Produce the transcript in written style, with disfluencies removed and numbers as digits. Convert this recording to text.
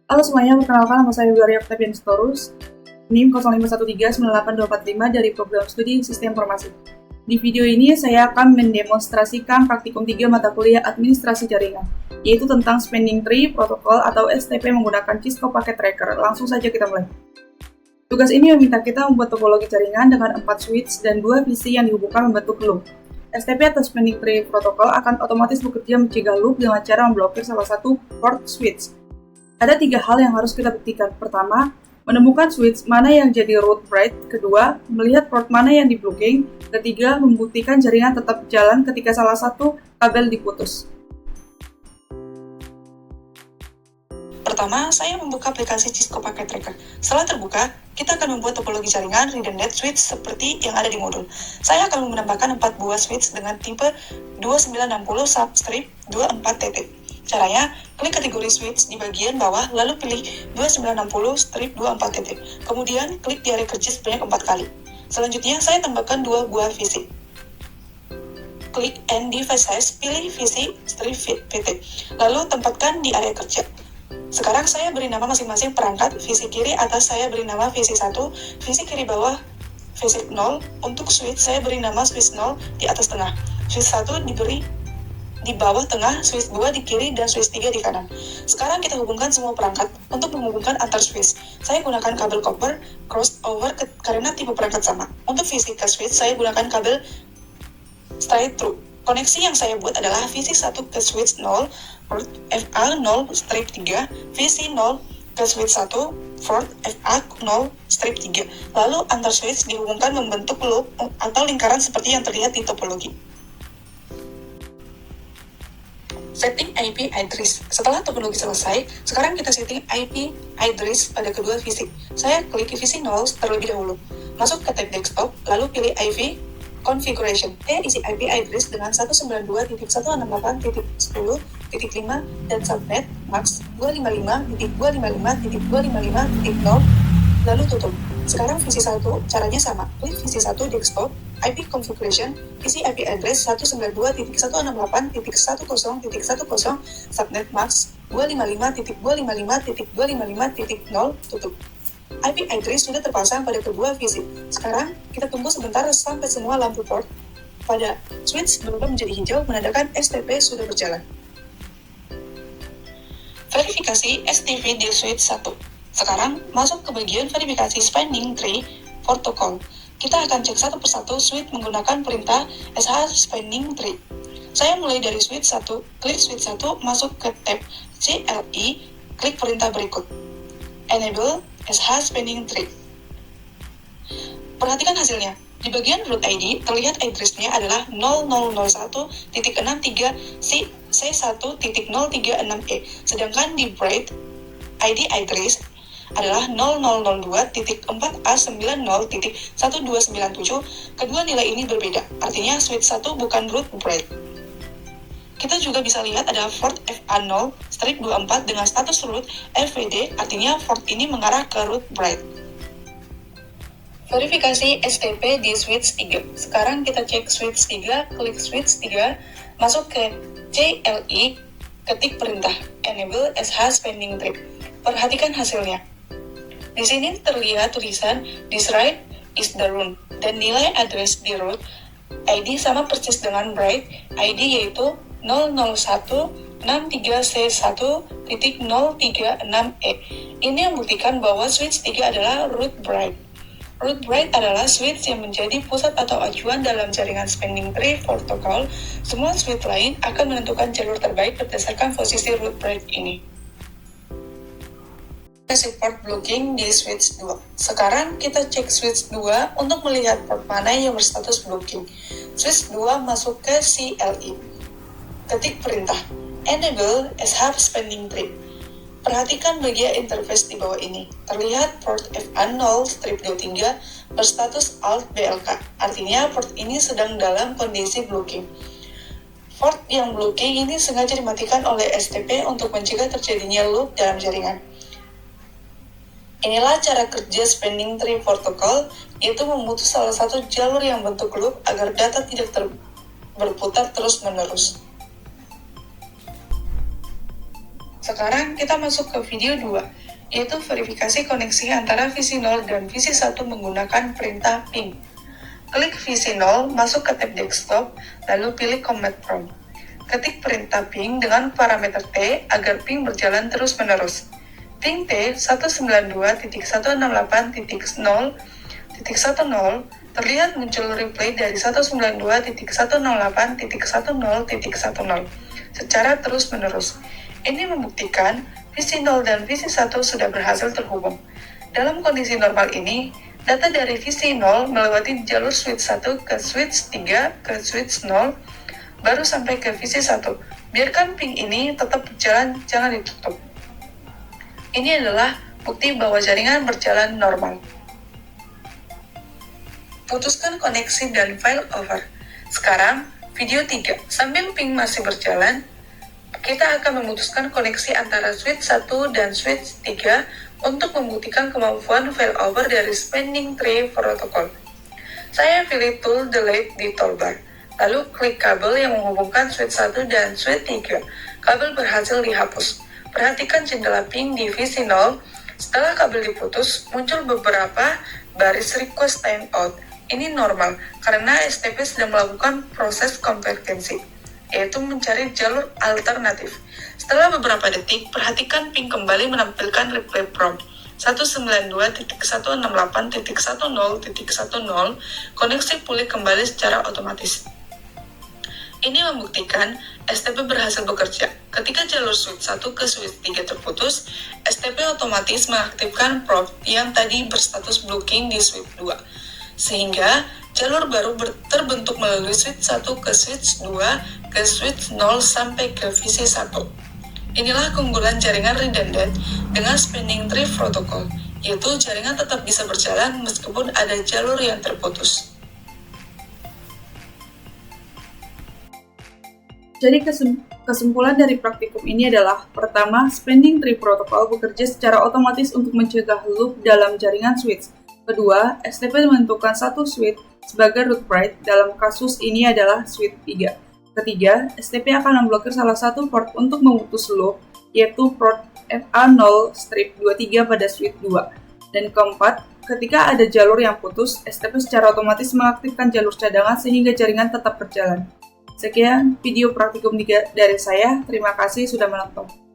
Halo semuanya, perkenalkan nama saya Gloria Octavian Storus, NIM 051398245 dari Program Studi Sistem Informasi. Di video ini saya akan mendemonstrasikan praktikum 3 mata kuliah Administrasi Jaringan, yaitu tentang Spending Tree Protocol atau STP menggunakan Cisco Packet Tracker. Langsung saja kita mulai. Tugas ini meminta kita membuat topologi jaringan dengan 4 switch dan 2 VC yang dihubungkan membentuk loop. STP atau Spending Tree Protocol akan otomatis bekerja mencegah loop dengan cara memblokir salah satu port switch. Ada 3 hal yang harus kita buktikan. Pertama, menemukan switch mana yang jadi root bright. Kedua, melihat port mana yang di-blocking. Ketiga, membuktikan jaringan tetap jalan ketika salah satu kabel diputus. Pertama, saya membuka aplikasi Cisco Packet Tracker. Setelah terbuka, kita akan membuat topologi jaringan redundant switch seperti yang ada di modul. Saya akan menambahkan 4 buah switch dengan tipe 2960 substrip 24 TT. Caranya, klik kategori switch di bagian bawah, lalu pilih 2960-24 TT. Kemudian, klik di area kerja sebanyak 4 kali. Selanjutnya, saya tambahkan 2 buah VC. Klik End Device Size, pilih VC strip VT, lalu tempatkan di area kerja. Sekarang saya beri nama masing-masing perangkat. VC kiri atas saya beri nama VC 1, VC kiri bawah VC 0. Untuk switch, saya beri nama switch 0 di atas tengah. Switch 1 diberi di bawah tengah, switch 2 di kiri, dan switch 3 di kanan. Sekarang kita hubungkan semua perangkat untuk menghubungkan antar switch. Saya gunakan kabel copper crossover karena tipe perangkat sama. Untuk VC ke switch, saya gunakan kabel straight through. Koneksi yang saya buat adalah VC 1 ke switch 0, port FA 0 strip 3, VC 0 ke switch 1, port FA 0 strip 3. Lalu antar switch dihubungkan membentuk loop atau lingkaran seperti yang terlihat di topologi. Setting IP address. Setelah topologi selesai, sekarang kita setting IP address pada kedua VC. Saya klik VC 0 terlebih dahulu. Masuk ke tab desktop, lalu pilih IP configuration. Isi IP address dengan 192.168.10.5 dan subnet max 255.255.255.0, lalu tutup. Sekarang VC 1 caranya sama. Klik VC 1 desktop, IP configuration, isi IP address 192.168.10.10, subnet max 255.255.255.0, tutup. IP address sudah terpasang pada kedua VC. Sekarang kita tunggu sebentar sampai semua lampu port pada switch berubah menjadi hijau, menandakan STP sudah berjalan. Verifikasi STP di switch 1. Sekarang masuk ke bagian verifikasi Spending Tree Protocol. Kita akan cek satu persatu switch menggunakan perintah sh Spending Tree. Saya mulai dari switch 1, klik switch 1, masuk ke tab CLI, klik perintah berikut. Enable sh Spending Tree. Perhatikan hasilnya. Di bagian root ID, terlihat address-nya adalah 0001.63C1.036E, sedangkan di bright ID address adalah 0002.4A90.1297. Kedua nilai ini berbeda, artinya switch 1 bukan root bright. Kita juga bisa lihat ada port FA0-24 dengan status root FVD, artinya port ini mengarah ke root bright. Verifikasi STP di switch 3. Sekarang kita cek switch 3, klik switch 3, masuk ke CLI, ketik perintah Enable sh Spending Tree. Perhatikan hasilnya. Di sini terlihat tulisan This write is the root dan nilai address di root ID sama persis dengan bright ID yaitu 00163C1.036E. Ini membuktikan bahwa switch 3 adalah root bright. Root bright adalah switch yang menjadi pusat atau acuan dalam jaringan Spending Tree Protocol. Semua switch lain akan menentukan jalur terbaik berdasarkan posisi root bright ini. Port blocking di switch 2. Sekarang kita cek switch 2 untuk melihat port mana yang berstatus blocking. Switch 2 masuk ke CLI. Ketik perintah Enable sh Spending Tree. Perhatikan bagian interface di bawah ini. Terlihat port FA0-23 berstatus Alt BLK. Artinya port ini sedang dalam kondisi blocking. Port yang blocking ini sengaja dimatikan oleh STP untuk mencegah terjadinya loop dalam jaringan. Inilah cara kerja Spending Tree Protocol, yaitu memutus salah satu jalur yang bentuk loop agar data tidak berputar terus-menerus. Sekarang kita masuk ke video 2. yaitu verifikasi koneksi antara VC0 dan VC1 menggunakan perintah ping. Klik VC0, masuk ke tab desktop, lalu pilih command prompt. Ketik perintah ping dengan parameter T agar ping berjalan terus-menerus. Ping T 192.168.0.10 terlihat muncul replay dari 192.108.10.10 secara terus-menerus. Ini membuktikan VC0 dan VC1 sudah berhasil terhubung. Dalam kondisi normal ini, data dari VC0 melewati jalur switch 1 ke switch 3 ke switch 0, baru sampai ke VC1. Biarkan ping ini tetap berjalan, jangan ditutup. Ini adalah bukti bahwa jaringan berjalan normal. Putuskan koneksi dan failover. Sekarang, video 3. Sambil ping masih berjalan, kita akan memutuskan koneksi antara switch 1 dan switch 3 untuk membuktikan kemampuan failover dari spanning tree protocol. Saya pilih tool delete di toolbar, lalu klik kabel yang menghubungkan switch 1 dan switch 3. Kabel berhasil dihapus. Perhatikan jendela ping di VC0. Setelah kabel diputus, muncul beberapa baris request timeout. Ini normal, karena STP sedang melakukan proses konvergensi, yaitu mencari jalur alternatif. Setelah beberapa detik, perhatikan ping kembali menampilkan replay prompt 192.168.10.10, koneksi pulih kembali secara otomatis. Ini membuktikan STP berhasil bekerja. Ketika jalur switch 1 ke switch 3 terputus, STP otomatis mengaktifkan prompt yang tadi berstatus blocking di switch 2. Sehingga jalur baru terbentuk melalui switch 1 ke switch 2 ke switch 0 sampai ke VC1. Inilah keunggulan jaringan redundant dengan spanning tree protocol, yaitu jaringan tetap bisa berjalan meskipun ada jalur yang terputus. Jadi kesimpulan dari praktikum ini adalah, pertama, spanning tree protocol bekerja secara otomatis untuk mencegah loop dalam jaringan switch. Kedua, STP menentukan satu switch sebagai root write, dalam kasus ini adalah switch 3. Ketiga, STP akan memblokir salah satu port untuk memutus loop, yaitu port FA0-23 pada switch 2. Dan keempat, ketika ada jalur yang putus, STP secara otomatis mengaktifkan jalur cadangan sehingga jaringan tetap berjalan. Sekian video praktikum 3 dari saya, terima kasih sudah menonton.